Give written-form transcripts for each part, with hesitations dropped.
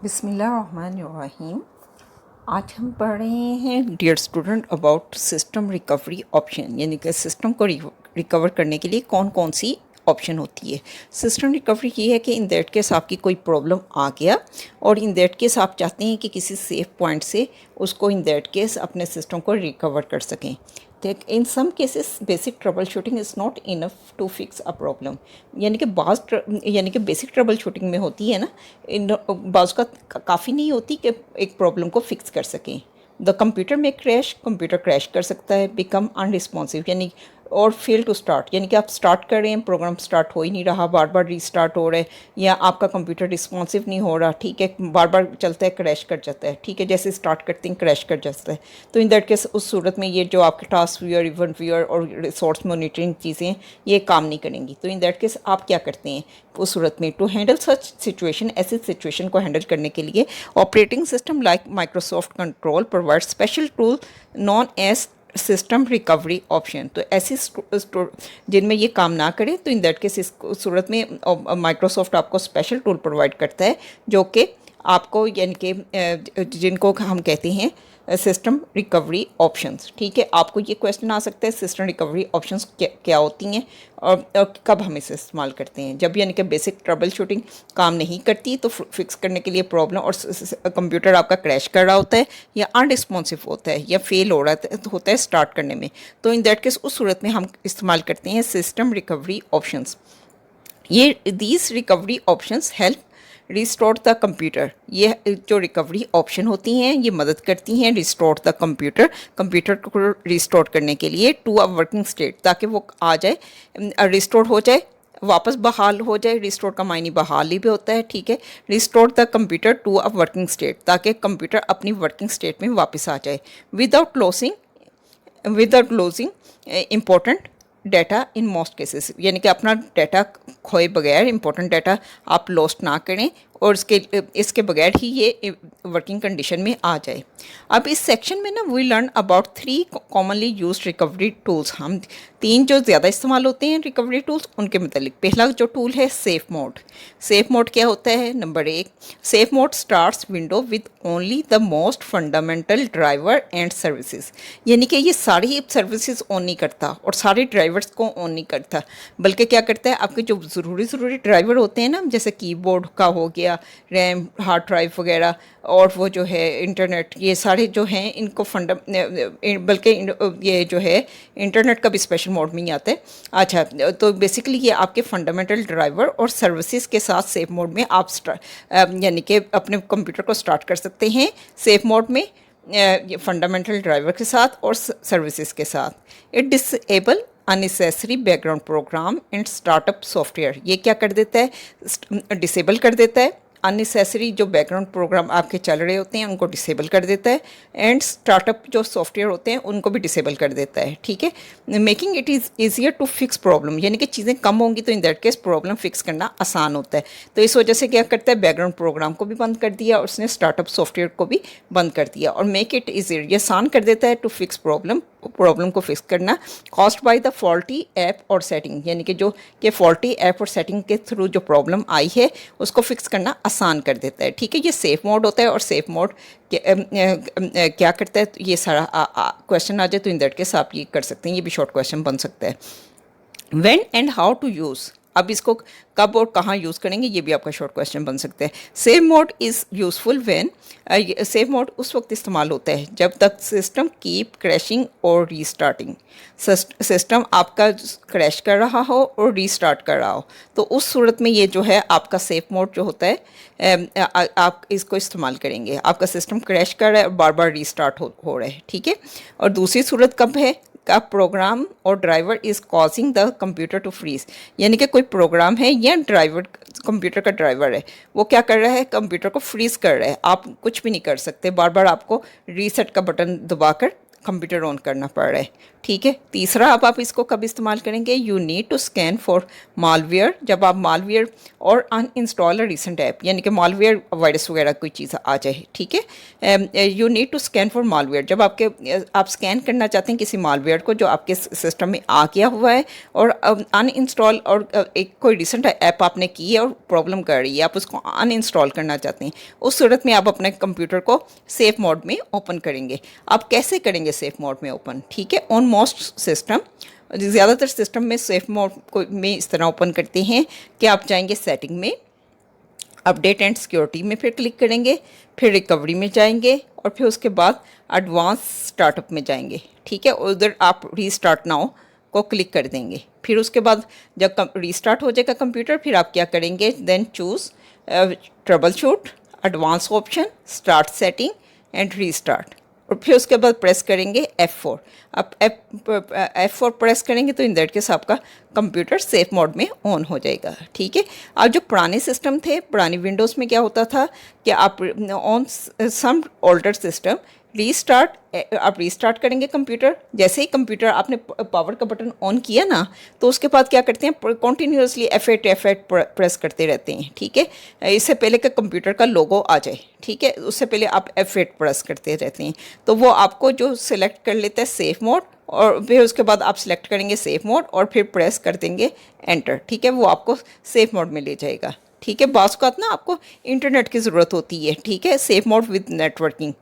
बिस्मिल्लाहिर्रहमानिर्रहीम। आज हम पढ़ रहे हैं dear student about system recovery option, यानी कि सिस्टम को रिकवर करने के लिए कौन कौन सी ऑप्शन होती है। सिस्टम रिकवरी ये है कि इन दैट केस आपकी कोई प्रॉब्लम आ गया और इन दैट केस आप चाहते हैं कि किसी सेफ पॉइंट से उसको इन दैट केस अपने सिस्टम को रिकवर कर सकें। In some cases basic troubleshooting is not enough to fix a problem, यानी कि बेसिक ट्रबल शूटिंग में होती है ना, इन बाज़ का काफ़ी नहीं होती कि एक प्रॉब्लम को फिक्स कर सकें। द कंप्यूटर में कंप्यूटर क्रैश कर सकता है, बिकम अनरिस्पॉन्सिव यानी और फेल टू स्टार्ट, यानी कि आप स्टार्ट कर रहे हैं, प्रोग्राम स्टार्ट हो ही नहीं रहा, बार बार रीस्टार्ट हो रहा है, या आपका कंप्यूटर रिस्पॉन्सिव नहीं हो रहा, ठीक है, बार बार चलता है, क्रैश कर जाता है, ठीक है, जैसे स्टार्ट करते हैं क्रैश कर जाता है। तो इन दैट केस उस सूरत में ये जो आपके टास्क व्यूअर, इवेंट व्यूअर और रिसोर्स मॉनिटरिंग चीज़ें ये काम नहीं करेंगी। तो इन दैट केस आप क्या करते हैं उस सूरत में, टू हैंडल सच सिचुएशन, ऐसी सिचुएशन को हैंडल करने के लिए operating system like Microsoft control provide special tool known as system recovery option. तो ऐसी जिनमें ये काम ना करे तो इन दैट केस इस सूरत में माइक्रोसॉफ्ट आपको स्पेशल टूल प्रोवाइड करता है जो कि आपको, यानी कि जिनको हम कहते हैं सिस्टम रिकवरी ऑप्शंस। ठीक है, आपको ये क्वेश्चन आ सकता है सिस्टम रिकवरी ऑप्शंस क्या होती हैं और कब हम इसे इस्तेमाल करते हैं। जब यानी कि बेसिक ट्रबल शूटिंग काम नहीं करती तो फिक्स करने के लिए प्रॉब्लम और कंप्यूटर आपका क्रैश कर रहा होता है या अनरिस्पॉन्सिव होता है या फेल हो रहा होता है स्टार्ट करने में, तो इन दैट केस उस सूरत में हम इस्तेमाल करते हैं सिस्टम रिकवरी ऑप्शंस। ये these recovery options help restore the computer, ये जो रिकवरी ऑप्शन होती हैं ये मदद करती हैं रिस्टोर द कंप्यूटर को रिस्टोर करने के लिए टू अ वर्किंग स्टेट, ताकि वो आ जाए, रिस्टोर हो जाए, वापस बहाल हो जाए। रिस्टोर का मायने बहाल ही भी होता है, ठीक है। Restore the computer to a working state, ताकि कंप्यूटर अपनी वर्किंग स्टेट में वापस आ जाए without losing important data in most cases, यानी कि अपना डाटा खोए बगैर, इंपॉर्टेंट डाटा आप लॉस्ट ना करें और इसके बगैर ही ये वर्किंग कंडीशन में आ जाए। अब इस सेक्शन में ना we learn about 3 commonly used recovery tools. हम 3 जो ज़्यादा इस्तेमाल होते हैं रिकवरी टूल्स उनके मतलब। पहला जो टूल है सेफ मोड। सेफ मोड क्या होता है? Number 1, safe mode starts window with only the most fundamental driver and services, यानी कि ये सारी सर्विसेज ऑन नहीं करता और सारे ड्राइवर्स को ऑन नहीं करता, बल्कि क्या करता है, आपके जो ज़रूरी ड्राइवर होते हैं ना, जैसे कीबोर्ड का हो गया, रैम, हार्ड ड्राइव वगैरह, और वो जो है इंटरनेट, ये सारे जो हैं इनको बल्कि ये जो है इंटरनेट का भी स्पेशल मोड में ही आता है। अच्छा, तो बेसिकली ये आपके फंडामेंटल ड्राइवर और सर्विसेज के साथ सेफ मोड में आप यानी कि अपने कंप्यूटर को स्टार्ट कर सकते हैं सेफ मोड में, फंडामेंटल ड्राइवर के साथ और सर्विसेज के साथ। It disable unnecessary background program and startup software, ये क्या कर देता है, डिसेबल कर देता है। अननेसेसरी जो बैकग्राउंड प्रोग्राम आपके चल रहे होते हैं उनको डिसेबल कर देता है, एंड स्टार्टअप जो सॉफ्टवेयर होते हैं उनको भी डिसेबल कर देता है, ठीक है। Making it is easier to fix problem, यानी कि चीज़ें कम होंगी तो in that case problem fix करना आसान होता है। तो इस वजह से क्या करता है, बैकग्राउंड प्रोग्राम को भी बंद कर दिया और उसने स्टार्टअप सॉफ्टवेयर को भी बंद कर दिया, और मेक इट ईजियर, ये आसान कर देता है टू फिक्स प्रॉब्लम को फिक्स करना। Caused by the faulty app और सेटिंग, यानी कि जो कि फॉल्टी ऐप और सेटिंग के थ्रू जो प्रॉब्लम आई है उसको फिक्स करना आसान कर देता है, ठीक है। ये सेफ मोड होता है, और सेफ मोड क्या करता है, तो ये सारा क्वेश्चन आ जाए तो इन दैट केस आप ये कर सकते हैं, ये भी शॉर्ट क्वेश्चन बन सकता है। When and how to use, अब इसको कब और कहाँ यूज़ करेंगे ये भी आपका शॉर्ट क्वेश्चन बन सकता है। Safe mode is useful when, safe mode उस वक्त इस्तेमाल होता है जब तक सिस्टम कीप क्रैशिंग और रीस्टार्टिंग, सिस्टम आपका क्रैश कर रहा हो और रीस्टार्ट कर रहा हो, तो उस सूरत में ये जो है आपका सेफ मोड जो होता है, आप इसको इस्तेमाल करेंगे। आपका सिस्टम क्रैश कर रहा है और बार बार रीस्टार्ट हो रहा है, ठीक है। और दूसरी सूरत कब है, का प्रोग्राम और driver is causing the computer to freeze, यानी कि कोई प्रोग्राम है या ड्राइवर, कंप्यूटर का ड्राइवर है, वो क्या कर रहा है, कंप्यूटर को फ्रीज कर रहा है। आप कुछ भी नहीं कर सकते, बार बार आपको रीसेट का बटन दबाकर कंप्यूटर ऑन करना पड़ रहा है, ठीक है। तीसरा, अब आप इसको कब इस्तेमाल करेंगे, you need to scan for malware, जब आप मालवेयर और अनइंस्टॉल अ रीसेंट ऐप, यानी कि मालवेयर वायरस वगैरह कोई चीज़ आ जाए, ठीक है। You need to scan for malware, जब आप स्कैन करना चाहते हैं किसी मालवेयर को जो आपके सिस्टम में आ गया हुआ है और अनइंस्टॉल और एक कोई रिसेंट ऐप आपने की है और प्रॉब्लम कर रही है, आप उसको अनइंस्टॉल करना चाहते हैं, उस सूरत में आप अपने कंप्यूटर को सेफ मोड में ओपन करेंगे। आप कैसे करेंगे सेफ मोड में ओपन, ठीक है। ऑन मोस्ट सिस्टम, ज़्यादातर सिस्टम में सेफ मोड को में इस तरह ओपन करते हैं कि आप जाएंगे सेटिंग में, अपडेट एंड सिक्योरिटी में फिर क्लिक करेंगे, फिर रिकवरी में जाएंगे और फिर उसके बाद एडवांस स्टार्टअप में जाएंगे, ठीक है। उधर आप रीस्टार्ट नाउ को क्लिक कर देंगे। फिर उसके बाद जब रीस्टार्ट हो जाएगा कंप्यूटर, फिर आप क्या करेंगे, then choose troubleshoot, advance option, start setting and restart, और फिर उसके बाद प्रेस करेंगे F4। आप F4 प्रेस करेंगे तो इन दैट केस आपका कंप्यूटर सेफ मोड में ऑन हो जाएगा, ठीक है। अब जो पुराने सिस्टम थे, पुरानी विंडोज़ में क्या होता था कि आप ऑन सम ओल्डर सिस्टम आप रीस्टार्ट करेंगे कंप्यूटर, जैसे ही कंप्यूटर आपने पावर का बटन ऑन किया ना, तो उसके बाद क्या करते हैं, कॉन्टीन्यूसली F8 प्रेस करते रहते हैं, ठीक है। इससे पहले कि कंप्यूटर का लोगो आ जाए, ठीक है, उससे पहले आप F8 प्रेस करते रहते हैं, तो वो आपको जो सिलेक्ट कर लेता है सेफ मोड, और फिर उसके बाद आप सिलेक्ट करेंगे सेफ मोड और फिर प्रेस कर देंगे एंटर, ठीक है, वो आपको सेफ मोड में ले जाएगा, ठीक है। बाज़ औक़ात ना आपको इंटरनेट की ज़रूरत होती है, ठीक है, सेफ मोड विद नेटवर्किंग।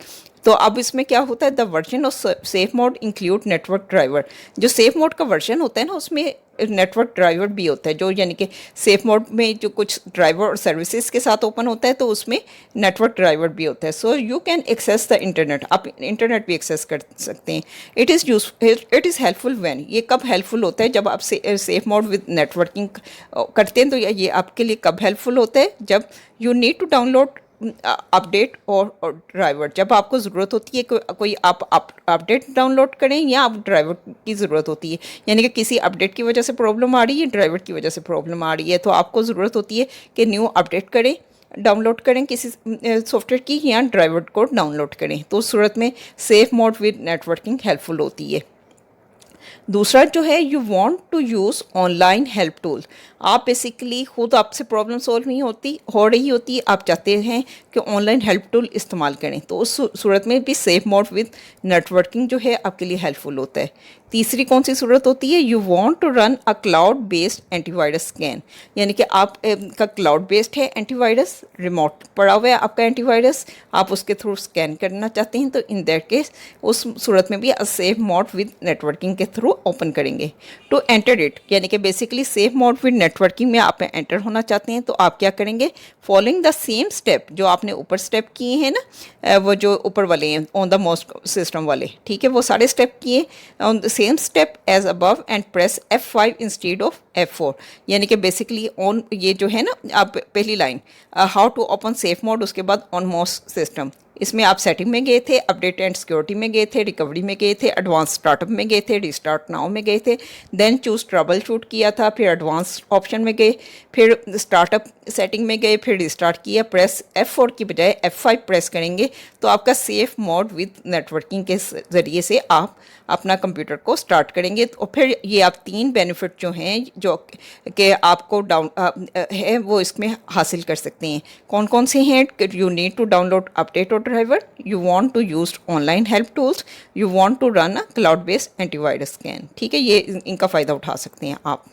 तो अब इसमें क्या होता है, the version of safe mode include network driver, जो सेफ मोड का वर्जन होता है ना, उसमें नेटवर्क ड्राइवर भी होता है, जो यानी कि सेफ मोड में जो कुछ ड्राइवर और सर्विसेज के साथ ओपन होता है तो उसमें नेटवर्क ड्राइवर भी होता है। So you can access the internet, आप इंटरनेट भी एक्सेस कर सकते हैं। इट इज़ हेल्पफुल व्हेन, ये कब हेल्पफुल होता है, जब आप सेफ मोड विद नेटवर्किंग करते हैं, तो ये आपके लिए कब हेल्पफुल होता है, जब you need to download update और ड्राइवर, जब आपको ज़रूरत होती है कोई आप अपडेट डाउनलोड करें या आप ड्राइवर की ज़रूरत होती है, यानी कि किसी अपडेट की वजह से प्रॉब्लम आ रही है, ड्राइवर की वजह से प्रॉब्लम आ रही है, तो आपको ज़रूरत होती है कि न्यू अपडेट करें, डाउनलोड करें किसी सॉफ्टवेयर की, या ड्राइवर को डाउनलोड करें, तो उस सूरत में safe mode with networking helpful होती है। दूसरा जो है, you want to use online help tool, आप बेसिकली खुद आपसे प्रॉब्लम सॉल्व नहीं हो रही होती, आप चाहते हैं कि ऑनलाइन हेल्प टूल इस्तेमाल करें, तो उस सूरत में भी सेफ मोड विद नेटवर्किंग जो है आपके लिए हेल्पफुल होता है। तीसरी कौन सी सूरत होती है, you want to run a cloud based antivirus scan, यानी कि आप का क्लाउड बेस्ड है एंटीवायरस, रिमोट पड़ा हुआ है आपका एंटीवायरस, आप उसके थ्रू स्कैन करना चाहते हैं, तो इन दैट केस उस सूरत में भी सेफ मोड विद नेटवर्किंग के थ्रू ओपन करेंगे। टू एंटर इट, यानी कि basically safe mode with networking में आप एंटर होना चाहते हैं, तो आप क्या करेंगे, फॉलोइंग द सेम स्टेप, जो आपने ऊपर स्टेप किए हैं ना, वो जो ऊपर वाले हैं ऑन द मोस्ट सिस्टम वाले, ठीक है, वो सारे स्टेप किए on the same step as above and press F5 instead of F4, यानी कि बेसिकली ऑन, ये जो है ना, आप पहली line how to open safe mode, उसके बाद ऑन मोस्ट सिस्टम, इसमें आप सेटिंग में गए थे, अपडेट एंड सिक्योरिटी में गए थे, रिकवरी में गए थे, एडवांस स्टार्टअप में गए थे, रिस्टार्ट नाउ में गए थे, देन चूज़ ट्रबल शूट किया था, फिर एडवांस ऑप्शन में गए, फिर स्टार्टअप सेटिंग में गए, फिर रिस्टार्ट किया, प्रेस F4 की बजाय F5 प्रेस करेंगे, तो आपका सेफ मोड विद नेटवर्किंग के ज़रिए से आप अपना कंप्यूटर को स्टार्ट करेंगे। तो फिर ये आप 3 बेनिफिट जो हैं, जो कि आपको है वो इसमें हासिल कर सकते हैं। कौन कौन से हैं, you need to download update और driver, you want to use online help tools, you want to run a cloud based antivirus scan, ठीक है, ये इनका फ़ायदा उठा सकते हैं आप।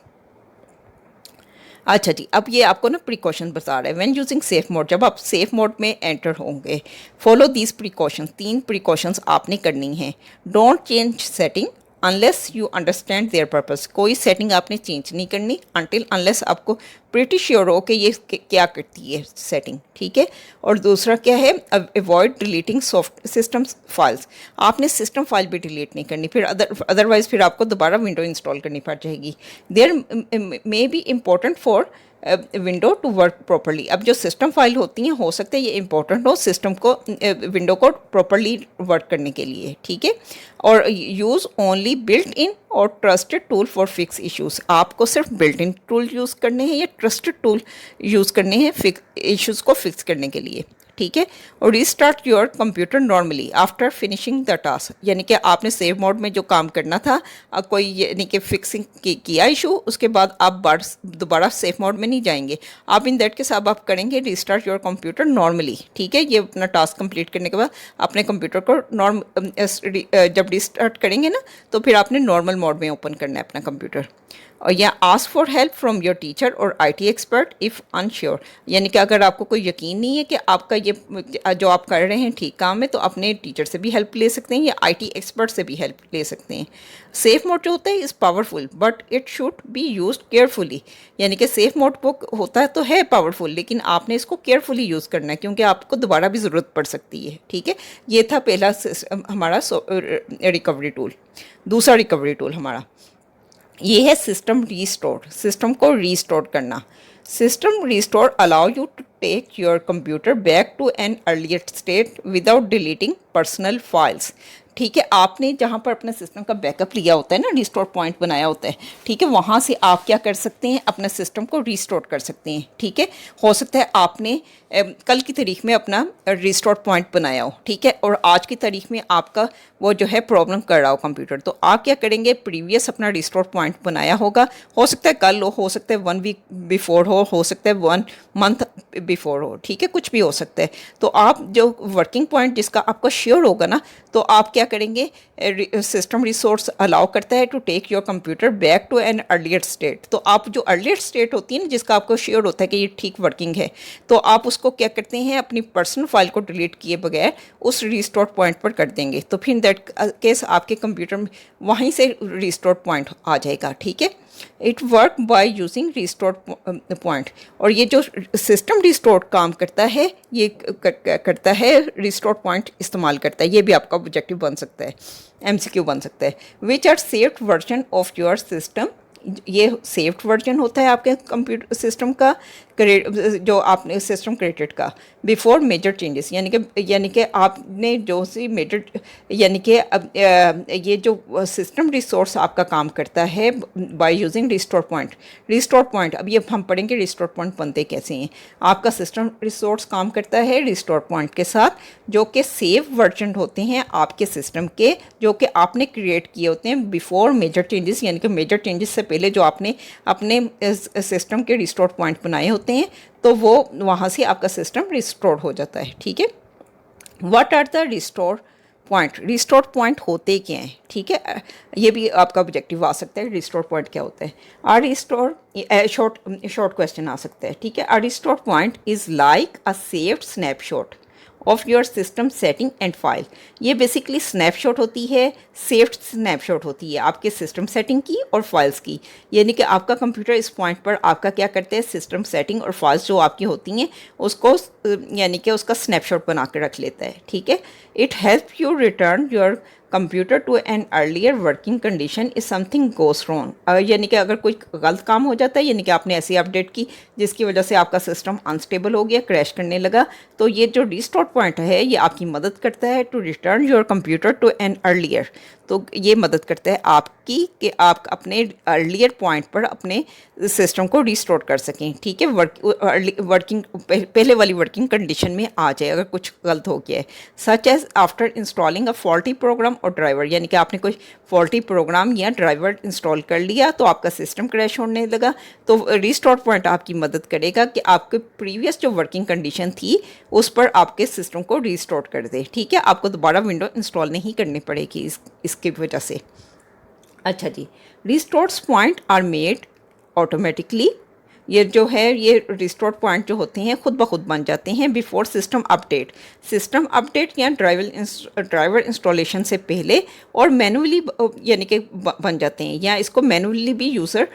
अच्छा जी, अब ये आपको ना प्रिकॉशन बता रहा है, व्हेन यूजिंग सेफ मोड, जब आप सेफ मोड में एंटर होंगे, फॉलो दीज प्रिकॉशन, 3 प्रिकॉशंस आपने करनी है। Don't change setting unless you understand their purpose, कोई सेटिंग आपने चेंज नहीं करनी अनटिल अनलेस आपको प्रीटी श्योर हो कि ये क्या करती है सेटिंग, ठीक है। और दूसरा क्या है, avoid deleting soft system files, आपने सिस्टम फाइल भी डिलीट नहीं करनी, फिर अदरवाइज़ फिर आपको दोबारा विंडो इंस्टॉल करनी पड़ जाएगी। There may be important for window to work properly, अब जो सिस्टम फाइल होती हैं हो सकता है ये इंपॉर्टेंट हो सिस्टम को विंडो को प्रॉपरली वर्क करने के लिए, ठीक है। और यूज़ ओनली बिल्ट इन और trusted tool for fix issues, आपको सिर्फ बिल्ट इन टूल यूज़ करने हैं या ट्रस्टेड टूल यूज़ करने हैं इश्यूज़ को फिक्स करने के लिए, ठीक है। और restart your computer normally after finishing the task, यानी कि आपने सेव मोड में जो काम करना था, कोई यानी कि फिक्सिंग किया इशू, उसके बाद आप दोबारा सेव मोड में नहीं जाएंगे आप। इन दैट केस अब आप करेंगे रीस्टार्ट योर कंप्यूटर नॉर्मली, ठीक है। ये अपना टास्क कंप्लीट करने के बाद अपने कंप्यूटर को जब रिस्टार्ट करेंगे ना, तो फिर आपने नॉर्मल मोड में ओपन करना है अपना कंप्यूटर। और या ask for help from your teacher और आईटी एक्सपर्ट इफ़ अनश्योर, यानी कि अगर आपको कोई यकीन नहीं है कि आपका ये जो आप कर रहे हैं ठीक काम है, तो अपने टीचर से भी हेल्प ले सकते हैं या आईटी एक्सपर्ट से भी हेल्प ले सकते हैं। सेफ मोड जो होता है is powerful but it should be used carefully, यानी कि सेफ मोड वो होता है तो है पावरफुल, लेकिन आपने इसको केयरफुली यूज़ करना है क्योंकि आपको दोबारा भी ज़रूरत पड़ सकती है, ठीक है। ये था पहला हमारा रिकवरी टूल। दूसरा रिकवरी टूल हमारा ये है सिस्टम रीस्टोर, सिस्टम को रीस्टोर करना। System restore allow you to take your computer back to an earlier state without deleting personal files, ठीक है। आपने जहाँ पर अपने सिस्टम का बैकअप लिया होता है ना, रिस्टोर पॉइंट बनाया होता है, ठीक है, वहाँ से आप क्या कर सकते हैं, अपने सिस्टम को रिस्टोर कर सकते हैं, ठीक है। हो सकता है आपने कल की तारीख में अपना रिस्टोर पॉइंट बनाया हो, ठीक है, और आज की तारीख में आपका वो जो है प्रॉब्लम कर रहा हो कंप्यूटर, तो आप क्या करेंगे, प्रीवियस अपना रिस्टोर पॉइंट बनाया होगा, हो सकता है कल हो सकता है 1 वीक बिफोर हो सकता है 1 मंथ बिफोर हो, ठीक है, कुछ भी हो सकता है। तो आप जो वर्किंग पॉइंट जिसका आपको श्योर होगा ना, तो आप क्या करेंगे, सिस्टम रिसोर्स अलाउ करता है to take your computer back to an earlier state. तो आप जो अर्लियर स्टेट होती है ना, जिसका आपको श्योर होता है कि ये ठीक वर्किंग है, तो आप उसको क्या करते हैं, अपनी पर्सनल फाइल को डिलीट किए बगैर उस रिस्टोर पॉइंट पर कर देंगे, तो फिर दैट केस आपके कंप्यूटर में वहीं से रिस्टोर पॉइंट आ जाएगा, ठीक है। It work by using restore point, और ये जो सिस्टम रिस्टोर काम करता है, ये करता है रिस्टोर पॉइंट इस्तेमाल करता है। ये भी आपका ऑब्जेक्टिव बन सकता है, एमसीक्यू बन सकता है। Which are saved version of your system, ये सेव्ड वर्जन होता है आपके कंप्यूटर सिस्टम का, जो आपने सिस्टम क्रिएटेड का बिफोर मेजर चेंजेस, यानी कि आपने जो सी मेजर, यानी कि ये जो सिस्टम रिसोर्स आपका काम करता है by using restore point. Restore point अब ये हम पढ़ेंगे रिस्टोर पॉइंट बनते कैसे हैं। आपका सिस्टम रिसोर्स काम करता है रिस्टोर पॉइंट के साथ, जो कि सेव वर्जन होते हैं आपके सिस्टम के, जो कि आपने क्रिएट किए होते हैं बिफोर मेजर चेंजेस, यानी कि मेजर चेंजेस से पहले जो आपने अपने सिस्टम के रिस्टोर पॉइंट बनाए होते हैं, तो वो वहाँ से आपका सिस्टम रिस्टोर हो जाता है, ठीक है। What are the restore point, restore point होते क्या हैं, ठीक है, ये भी आपका ऑब्जेक्टिव आ सकता है, रिस्टोर पॉइंट क्या होता है। आर रिस्टोर शॉर्ट क्वेश्चन आ सकता है, ठीक है। Are restore point is like a saved snapshot of your system setting and file. ये बेसिकली स्नैपशॉट होती है, सेव्ड स्नैपशॉट होती है आपके सिस्टम सेटिंग की और फाइल्स की, यानी कि आपका कंप्यूटर इस पॉइंट पर आपका क्या करते हैं, सिस्टम सेटिंग और फाइल्स जो आपकी होती हैं उसको यानी कि उसका स्नैपशॉट बना के रख लेता है, ठीक है। It help you return your computer to an earlier working condition is something goes wrong, यानी कि अगर कोई गलत काम हो जाता है, यानी कि आपने ऐसी अपडेट की जिसकी वजह से आपका सिस्टम अनस्टेबल हो गया, क्रैश करने लगा, तो ये जो रिस्टोर पॉइंट है ये आपकी मदद करता है to return your computer to an earlier. तो ये मदद करता है आपकी कि आप अपने अर्लियर पॉइंट पर अपने सिस्टम को रिस्टोर कर सकें, ठीक है, वर्किंग पहले वाली वर्किंग कंडीशन में आ जाए अगर कुछ गलत हो गया है। Such as after installing a faulty program और ड्राइवर, यानी कि आपने कोई फॉल्टी प्रोग्राम या ड्राइवर इंस्टॉल कर लिया तो आपका सिस्टम क्रैश होने लगा, तो रिस्टोर पॉइंट आपकी मदद करेगा कि आपके प्रीवियस जो वर्किंग कंडीशन थी उस पर आपके सिस्टम को रिस्टोर कर दे, ठीक है। आपको दोबारा विंडो इंस्टॉल नहीं करनी पड़ेगी इसकी वजह से। अच्छा जी, restores point are made automatically, ये जो है ये रिस्टोर पॉइंट जो होते हैं खुद ब खुद बन जाते हैं बिफोर सिस्टम अपडेट या ड्राइवर इंस्टॉलेशन से पहले, और मैनुअली यानी कि बन जाते हैं, या इसको मैनुअली भी यूज़र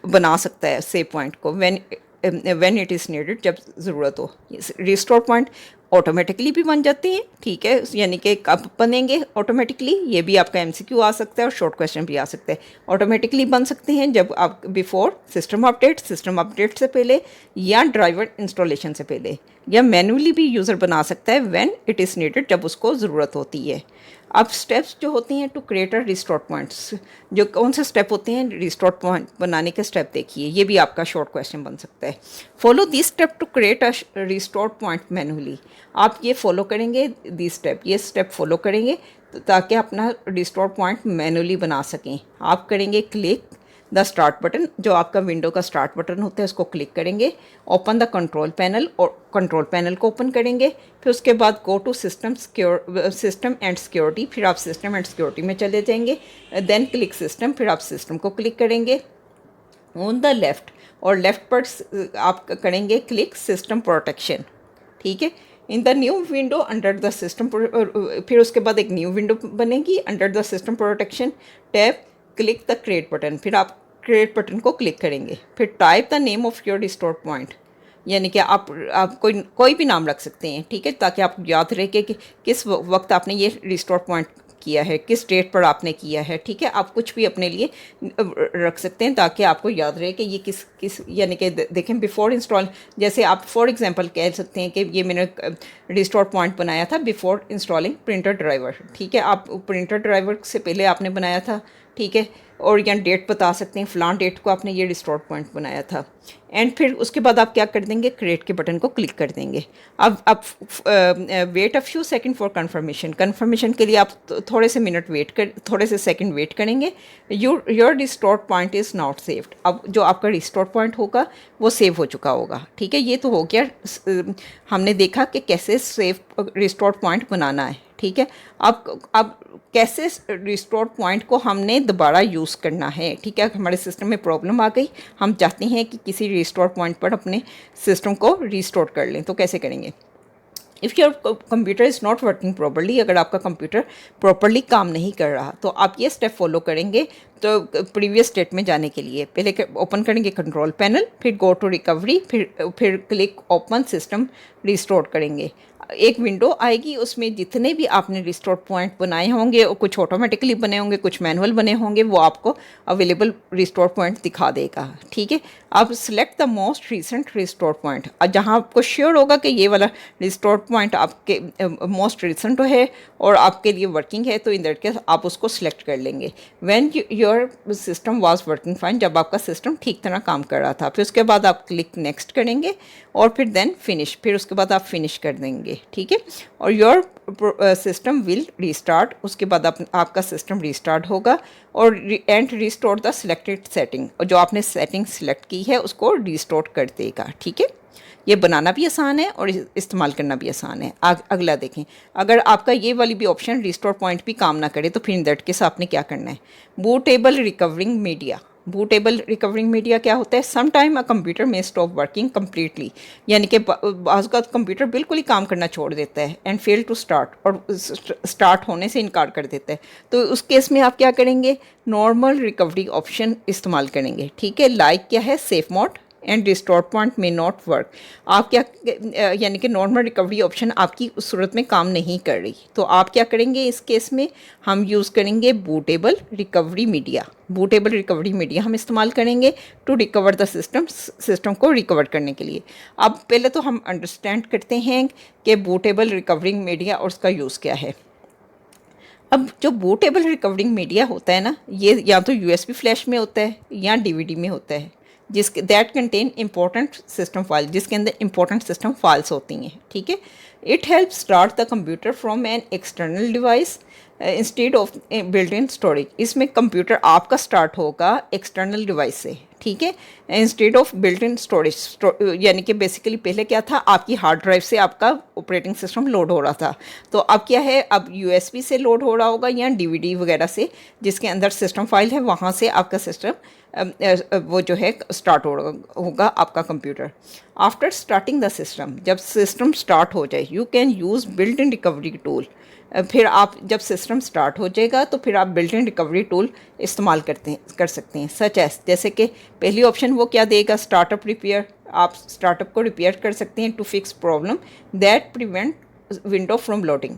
बना सकता है सेव पॉइंट को व्हेन इट इज़ नीडेड, जब ज़रूरत हो। रिस्टोर पॉइंट ऑटोमेटिकली भी बन जाते हैं, ठीक है, यानी कि कब बनेंगे ऑटोमेटिकली, ये भी आपका एमसीक्यू आ सकता है और शॉर्ट क्वेश्चन भी आ सकता है। ऑटोमेटिकली बन सकते हैं जब आप बिफोर सिस्टम अपडेट से पहले या ड्राइवर इंस्टॉलेशन से पहले, या मैन्युअली भी यूज़र बना सकता है व्हेन इट इज़ नीडेड, जब उसको ज़रूरत होती है। अब स्टेप्स जो होती हैं to create a restore points, जो कौन से स्टेप होते हैं रिस्टोर पॉइंट बनाने के स्टेप देखिए, ये भी आपका शॉर्ट क्वेश्चन बन सकता है। Follow this step to create a restore point manually. आप ये फॉलो करेंगे दिस स्टेप, ये स्टेप फॉलो करेंगे ताकि अपना रिस्टोर पॉइंट मैन्युअली बना सकें। आप करेंगे क्लिक द स्टार्ट बटन, जो आपका विंडो का स्टार्ट बटन होता है उसको क्लिक करेंगे। ओपन द कंट्रोल पैनल, और कंट्रोल पैनल को ओपन करेंगे। फिर उसके बाद go to system and security, फिर आप सिस्टम एंड सिक्योरिटी में चले जाएंगे। देन क्लिक सिस्टम, फिर आप सिस्टम को क्लिक करेंगे। ऑन द लेफ़्ट, और लेफ़्ट पर आप करेंगे क्लिक सिस्टम प्रोटेक्शन, ठीक है। In the new window under the system, फिर उसके बाद एक न्यू विंडो बनेगी under the system protection tab. Click the create button, फिर आप क्रिएट बटन को क्लिक करेंगे। फिर type the name of your restore point, यानी कि आप कोई भी नाम रख सकते हैं, ठीक है, ताकि आपको याद रहे कि किस वक्त आपने ये रिस्टोर पॉइंट किया है, किस डेट पर आपने किया है, ठीक है। आप कुछ भी अपने लिए रख सकते हैं ताकि आपको याद रहे कि ये किस यानी कि देखें बिफ़ोर इंस्टॉल, जैसे आप फॉर एग्जांपल कह सकते हैं कि ये मैंने रिस्टोर पॉइंट बनाया था बिफ़ोर इंस्टॉलिंग प्रिंटर ड्राइवर, ठीक है। आप प्रिंटर ड्राइवर से पहले आपने बनाया था, ठीक है, और यहाँ डेट बता सकते हैं, फ़लाँ डेट को आपने ये रिस्टोर पॉइंट बनाया था। एंड फिर उसके बाद आप क्या कर देंगे, क्रिएट के बटन को क्लिक कर देंगे। अब wait a few second for confirmation, confirmation के लिए आप थोड़े से सेकंड वेट करेंगे। Your restore point is not saved, अब जो आपका रिस्टोर पॉइंट होगा वो सेव हो चुका होगा, ठीक है। ये तो हो गया, हमने देखा कि कैसे सेव रिस्टोर पॉइंट बनाना है, ठीक है। अब कैसे रिस्टोर पॉइंट को हमने दोबारा यूज़ करना है, ठीक है। हमारे सिस्टम में प्रॉब्लम आ गई, हम चाहते हैं कि किसी रिस्टोर पॉइंट पर अपने सिस्टम को रिस्टोर कर लें, तो कैसे करेंगे। If your computer is not working properly, अगर आपका कंप्यूटर प्रॉपरली काम नहीं कर रहा तो आप ये स्टेप फॉलो करेंगे। तो प्रीवियस स्टेट में जाने के लिए पहले ओपन करेंगे कंट्रोल पैनल, फिर गो टू रिकवरी, फिर क्लिक ओपन सिस्टम रिस्टोर करेंगे। एक विंडो आएगी, उसमें जितने भी आपने रिस्टोर पॉइंट बनाए होंगे, कुछ ऑटोमेटिकली बने होंगे, कुछ मैनुअल बने होंगे, वो आपको अवेलेबल रिस्टोर पॉइंट दिखा देगा, ठीक है। आप select the most recent restore point, जहाँ आपको श्योर होगा कि ये वाला रिस्टोर पॉइंट आपके मोस्ट रिसेंट है और आपके लिए वर्किंग है, तो इन दैट केस आप उसको सिलेक्ट कर लेंगे। When your system was working fine, जब आपका सिस्टम ठीक तरह काम कर रहा था। फिर उसके बाद आप क्लिक नेक्स्ट करेंगे और फिर देन फिनिश, फिर उसके बाद आप फिनिश कर देंगे, ठीक है। और योर सिस्टम विल रीस्टार्ट, उसके बाद आपका सिस्टम रीस्टार्ट होगा और and restore the selected setting, और जो आपने सेटिंग सिलेक्ट की है उसको रिस्टोर कर देगा, ठीक है। ये बनाना भी आसान है और इस्तेमाल करना भी आसान है। अगला देखें, अगर आपका ये वाली भी ऑप्शन रिस्टोर पॉइंट भी काम ना करे तो फिर इन दैट केस आपने क्या करना है, bootable recovering media. Bootable recovering media क्या होता है, सम टाइम अ कंप्यूटर में स्टॉप वर्किंग कम्प्लीटली, यानी कि बाज़ का कंप्यूटर बिल्कुल ही काम करना छोड़ देता है, एंड फेल टू स्टार्ट, और स्टार्ट होने से इनकार कर देता है। तो उस केस में आप क्या करेंगे, नॉर्मल रिकवरी ऑप्शन इस्तेमाल करेंगे, ठीक है। लाइक क्या है, safe mode and restore point में नॉट वर्क। आप क्या यानी कि नॉर्मल रिकवरी ऑप्शन आपकी उस सूरत में काम नहीं कर रही, तो आप क्या करेंगे, इस केस में हम यूज़ करेंगे bootable recovery media. Bootable recovery media हम इस्तेमाल करेंगे टू रिकवर द सिस्टम को रिकवर करने के लिए। अब पहले तो हम अंडरस्टैंड करते हैं कि बूटेबल रिकवरिंग मीडिया और उसका यूज़ क्या है। अब जो बूटेबल रिकवरिंग मीडिया होता है ना, ये या तो यूएसबी फ्लैश में होता है या डीवीडी में होता है, जिसके that contain important system file, जिसके अंदर इंपॉर्टेंट सिस्टम फाइल्स होती हैं, ठीक है। It help start the computer from an external device instead of built in storage. इसमें कंप्यूटर आपका स्टार्ट होगा एक्सटर्नल डिवाइस से, ठीक है, instead of built in storage. यानी कि बेसिकली पहले क्या था, आपकी हार्ड ड्राइव से आपका ऑपरेटिंग सिस्टम लोड हो रहा था, तो अब क्या है, अब यूएसबी से लोड हो रहा होगा या डीवीडी वगैरह से, जिसके अंदर सिस्टम फाइल है, वहाँ से आपका सिस्टम वो जो है स्टार्ट होगा आपका computer. After starting the system, जब सिस्टम स्टार्ट हो जाए, you can use built in recovery tool. फिर आप जब सिस्टम स्टार्ट हो जाएगा तो फिर आप बिल्ट इन रिकवरी टूल इस्तेमाल कर सकते हैं, सच एस, जैसे कि पहली ऑप्शन वो क्या देगा, स्टार्टअप रिपेयर। आप स्टार्टअप को रिपेयर कर सकते हैं to fix problem that prevent window from loading.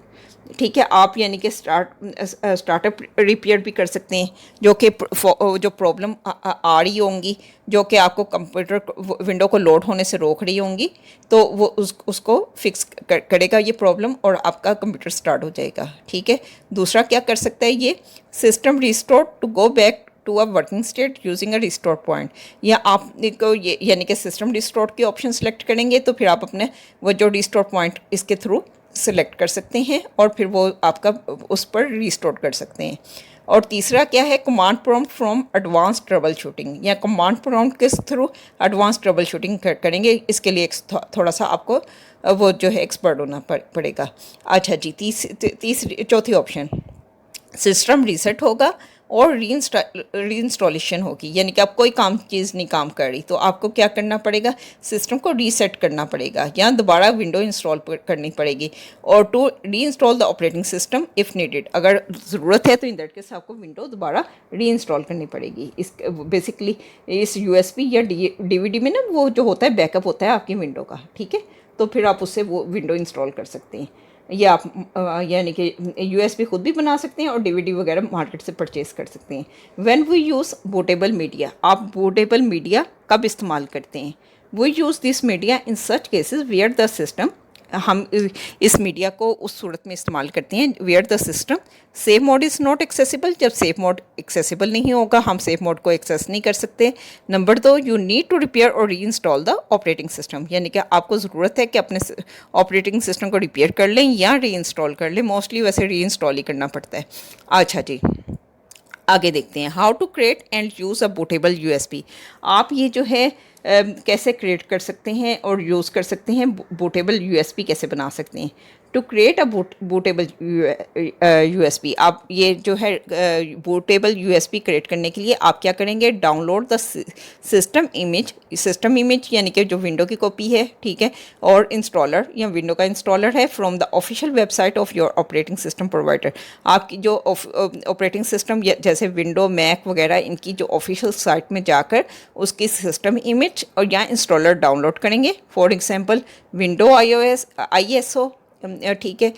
ठीक है, आप यानी कि स्टार्टअप रिपेयर भी कर सकते हैं, जो कि जो प्रॉब्लम आ रही होंगी, जो कि आपको कंप्यूटर विंडो को लोड होने से रोक रही होंगी, तो वो उसको फिक्स करेगा ये प्रॉब्लम, और आपका कंप्यूटर स्टार्ट हो जाएगा। ठीक है, दूसरा क्या कर सकता है ये, system restore to go back to a working state using a restore point. या आप को ये यानी कि सिस्टम रिस्टोर की ऑप्शन सेलेक्ट करेंगे तो फिर आप अपने वो जो रिस्टोर पॉइंट इसके थ्रू सेलेक्ट कर सकते हैं, और फिर वो आपका उस पर रिस्टोर कर सकते हैं। और तीसरा क्या है, command prompt from advance trouble shooting, या कमांड प्रॉम्प्ट के थ्रू एडवांस ट्रबल शूटिंग करेंगे। इसके लिए थोड़ा सा आपको वो जो है एक्सपर्ट होना पड़ेगा। अच्छा जी, तीसरी चौथी ऑप्शन, सिस्टम रीसेट होगा और रीइंस्टॉलेशन होगी, यानी कि अब कोई चीज़ नहीं काम कर रही, तो आपको क्या करना पड़ेगा, सिस्टम को रीसेट करना पड़ेगा या दोबारा विंडो इंस्टॉल करनी पड़ेगी। और to reinstall the operating system if needed, अगर ज़रूरत है तो इन दैट केस आपको विंडो दोबारा रीइंस्टॉल करनी पड़ेगी। इस बेसिकली इस यूएसबी या डीवीडी में ना वो जो होता है बैकअप होता है आपकी विंडो का। ठीक है, तो फिर आप उससे वो विंडो इंस्टॉल कर सकते हैं, या आप यानी कि यूएसबी खुद भी बना सकते हैं और डीवीडी वगैरह मार्केट से परचेज़ कर सकते हैं। When we use bootable media, आप बूटेबल मीडिया कब इस्तेमाल करते हैं, we use this media in such cases where the system, हम इस मीडिया को उस सूरत में इस्तेमाल करते हैं where the system save mode is not accessible, जब सेव मोड एक्सेसिबल नहीं होगा, हम सेव मोड को एक्सेस नहीं कर सकते। Number 2, you need to repair or री इंस्टॉल द ऑपरेटिंग सिस्टम, यानी कि आपको ज़रूरत है कि अपने ऑपरेटिंग सिस्टम को रिपेयर कर लें या री इंस्टॉल कर लें, मोस्टली वैसे री इंस्टॉल ही करना पड़ता है। अच्छा जी, आगे देखते हैं, how to create and use a bootable USB. आप ये जो है कैसे क्रिएट कर सकते हैं और यूज़ कर सकते हैं, बूटेबल यूएसबी कैसे बना सकते हैं। To create a bootable USB, आप ये जो है बूटेबल यूएसबी क्रिएट करने के लिए आप क्या करेंगे, डाउनलोड द सिस्टम इमेज यानी कि जो विंडो की कॉपी है, ठीक है, और इंस्टॉलर या विंडो का इंस्टॉलर है from the official website of your operating system provider. आपकी जो ऑपरेटिंग सिस्टम जैसे विंडो मैक वगैरह इनकी जो ऑफिशियल साइट में जाकर उसकी सिस्टम इमेज और या इंस्टॉलर डाउनलोड करेंगे। फॉर एग्जांपल विंडो ISO, ठीक है,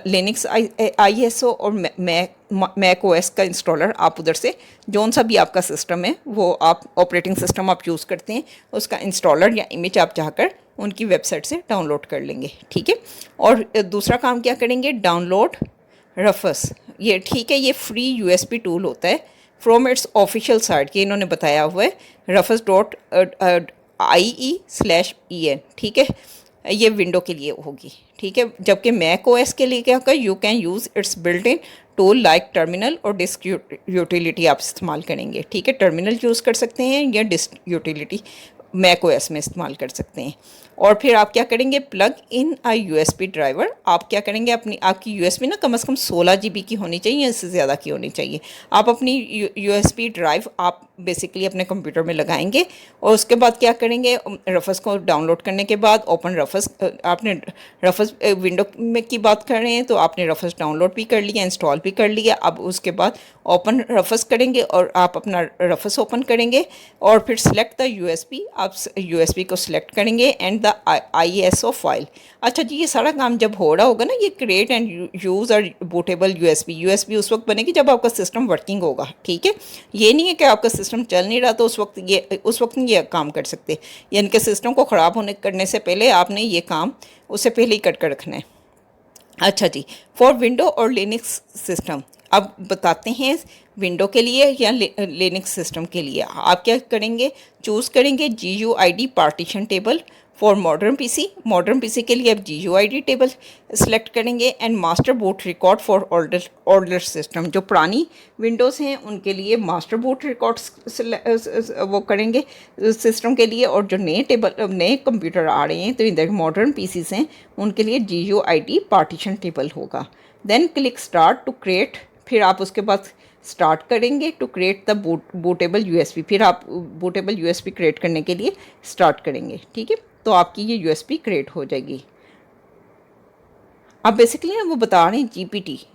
लिनक्स ISO और मैक OS का इंस्टॉलर आप उधर से जौन सा भी आपका सिस्टम है वो आप ऑपरेटिंग सिस्टम आप यूज़ करते हैं उसका इंस्टॉलर या इमेज आप जाकर उनकी वेबसाइट से डाउनलोड कर लेंगे। ठीक है, और दूसरा काम क्या करेंगे, डाउनलोड रफस, ये ठीक है, ये फ्री यूएसबी टूल होता है फ्रॉम इट्स ऑफिशियल साइट, ये इन्होंने बताया हुआ है rufus.ie/en। ठीक है, ये विंडो के लिए होगी। ठीक है, जबकि मैक OS के लिए क्या होगा, you can use it's built in tool like terminal और डिस्क यूटिलिटी आप इस्तेमाल करेंगे। ठीक है, टर्मिनल यूज़ कर सकते हैं या डिस्क यूटिलिटी मैक OS में इस्तेमाल कर सकते हैं। और फिर आप क्या करेंगे, plug in a USB driver, आप क्या करेंगे, आपकी यूएसबी ना कम से कम 16 GB की होनी चाहिए, इससे ज़्यादा की होनी चाहिए। आप अपनी यूएसबी ड्राइव आप बेसिकली अपने कंप्यूटर में लगाएंगे और उसके बाद क्या करेंगे, रफस को डाउनलोड करने के बाद ओपन रफस, आपने रफस विंडो में की बात कर रहे हैं तो आपने रफस डाउनलोड भी कर लिया, इंस्टॉल भी कर लिया। अब उसके बाद ओपन रफस करेंगे और आप अपना रफस ओपन करेंगे और फिर सिलेक्ट द यूएसबी, आप यूएसबी को सिलेक्ट करेंगे एंड द ISO फाइल। अच्छा जी, ये सारा काम जब हो रहा होगा ना, ये क्रिएट एंड यूज़ और बूटेबल यूएसबी उस वक्त बनेगी जब आपका सिस्टम वर्किंग होगा। ठीक है, ये नहीं है कि आपका सिस्टम चल नहीं रहा तो उस वक्त नहीं ये काम कर सकते, यानी कि सिस्टम को ख़राब करने से पहले आपने ये काम उससे पहले ही कर रखना है। अच्छा जी, फॉर विंडो और लिनक्स सिस्टम, अब बताते हैं विंडो के लिए या लिनक्स सिस्टम के लिए आप क्या करेंगे, चूज़ करेंगे GUID partition table. For modern PC के लिए आप GUID टेबल सेलेक्ट करेंगे and master boot record for older system, जो पुरानी विंडोज़ हैं उनके लिए मास्टर बूट रिकॉर्ड्स वो करेंगे सिस्टम के लिए, और जो नए कंप्यूटर आ रहे हैं तो इधर मॉडर्न पीसीस हैं उनके लिए GUID पार्टीशन टेबल होगा। Then click start to create, फिर आप उसके बाद स्टार्ट करेंगे to create the bootable USB, फिर आप बूटेबल यूएसबी क्रिएट करने के लिए स्टार्ट करेंगे। ठीक है, तो आपकी ये यूएसबी क्रिएट हो जाएगी। अब बेसिकली ना वो बता रहे हैं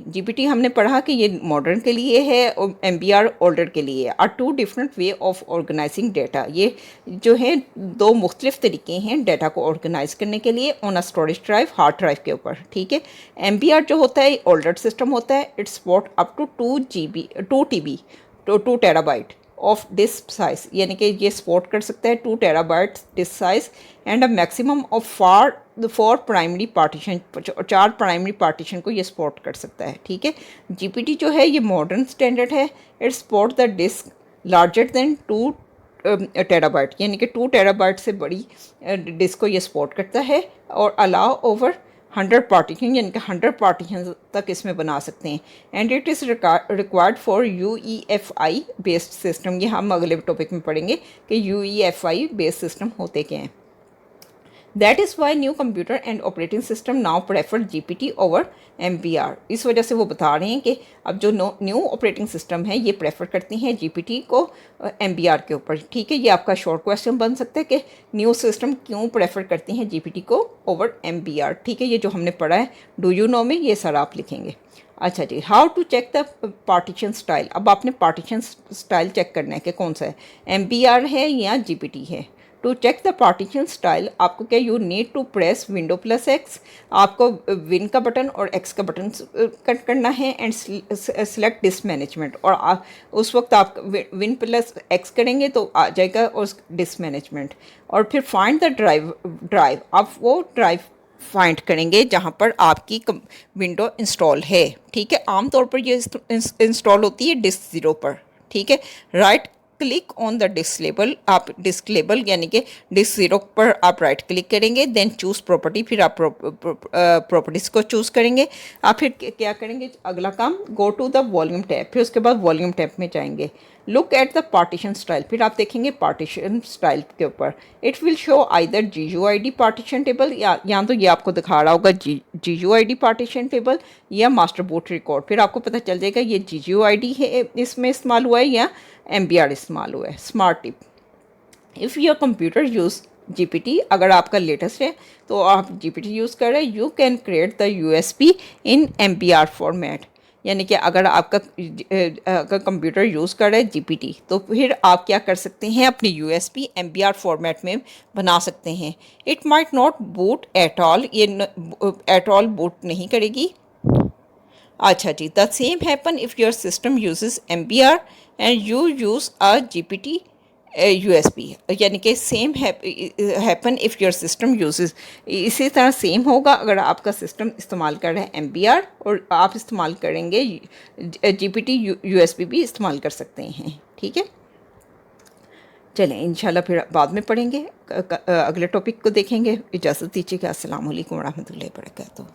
जीपीटी हमने पढ़ा कि ये मॉडर्न के लिए है और एमबीआर ओल्डर के लिए है। Are two different way of organizing data. ये जो है दो मुख्तलिफ तरीके हैं डाटा को ऑर्गेनाइज करने के लिए on a storage drive, hard drive के ऊपर। ठीक है, एमबीआर जो होता है ओल्डर सिस्टम होता है, it's support up to 2 TB तो 2 TB ऑफ डिस्क साइज, यानी कि ये सपोर्ट कर सकता है 2 TB disk size and a maximum of 4 primary partition, 4 primary partition को ये सपोर्ट कर सकता है। ठीक है, जीपीटी जो है ये मॉडर्न स्टैंडर्ड है। It support the disk larger than 2 TB, यानी कि 2 TB से बड़ी डिस्क को ये सपोर्ट करता है और अलाउ ओवर 100 पार्टीशन, यानी कि 100 पार्टीशन तक इसमें बना सकते हैं। And it is required for UEFI based system. ये हम अगले टॉपिक में पढ़ेंगे कि UEFI बेस्ड सिस्टम होते क्या हैं। That is why new computer and operating system now prefer GPT over MBR. इस वजह से वो बता रहे हैं कि अब जो न्यू ऑपरेटिंग सिस्टम है ये प्रेफर करती हैं जीपीटी को एमबीआर के ऊपर। ठीक है, ये आपका शॉर्ट क्वेश्चन बन सकता है कि न्यू सिस्टम क्यों प्रेफर करती हैं जीपीटी को ओवर एमबीआर। ठीक है, ये जो हमने पढ़ा है डू यू नो में ये सारा आप लिखेंगे। अच्छा जी, how to check the partition style. अब आपने पार्टीशन स्टाइल चेक करना है कि कौन सा है, एमबीआर है या जीपीटी है। To check the partition style आपको क्या, you need to press Window+X, आपको विन का बटन और एक्स का बटन कट करना है एंड सेलेक्ट डिस्क मैनेजमेंट। और उस वक्त आप Win+X करेंगे तो आ जाएगा उस डिस्क मैनेजमेंट। और फिर फाइंड द ड्राइव, आप वो ड्राइव फाइंड करेंगे जहाँ पर आपकी विंडो इंस्टॉल है। ठीक है, आमतौर पर ये इंस्टॉल होती है डिस्क 0 पर। ठीक है, right click on the disk label, आप डिस्क लेबल यानी कि डिस्क 0 पर आप राइट क्लिक करेंगे, देन चूज़ प्रॉपर्टी, फिर आप प्रॉपर्टीज़ को चूज़ करेंगे। आप फिर क्या करेंगे, अगला काम go to the volume tab, फिर उसके बाद वॉल्यूम टैब में जाएंगे। Look at the partition style, फिर आप देखेंगे पार्टीशन स्टाइल के ऊपर। It will show either GUID partition table, या तो ये आपको दिखा रहा होगा GUID पार्टीशन टेबल या मास्टर बूट रिकॉर्ड। फिर आपको पता चल जाएगा ये GUID है इसमें इस्तेमाल हुआ है या MBR इस्तेमाल हुआ है। Smart tip, if your computer use GPT, अगर आपका लेटेस्ट है तो आप जीपीटी यूज़ कर रहे हैं, you can create the USB in MBR format. यानी कि अगर आपका कंप्यूटर यूज़ कर रहा है जीपीटी तो फिर आप क्या कर सकते हैं, अपनी USB MBR फॉर्मेट में बना सकते हैं। It might not boot at all, ये एट ऑल बूट नहीं करेगी। अच्छा जी, the same happen if your system uses MBR and you use a GPT USB, यानी कि same happen if your system uses, इसी तरह सेम होगा अगर आपका सिस्टम इस्तेमाल कर रहा है MBR और आप इस्तेमाल करेंगे जीपीटी USB भी इस्तेमाल कर सकते हैं। ठीक है, चलें इंशाल्लाह फिर बाद में पढ़ेंगे, अगले टॉपिक को देखेंगे। इजाज़त दीजिएगा, अस्सलाम वालेकुम व रहमतुल्लाहि व बरकातहू।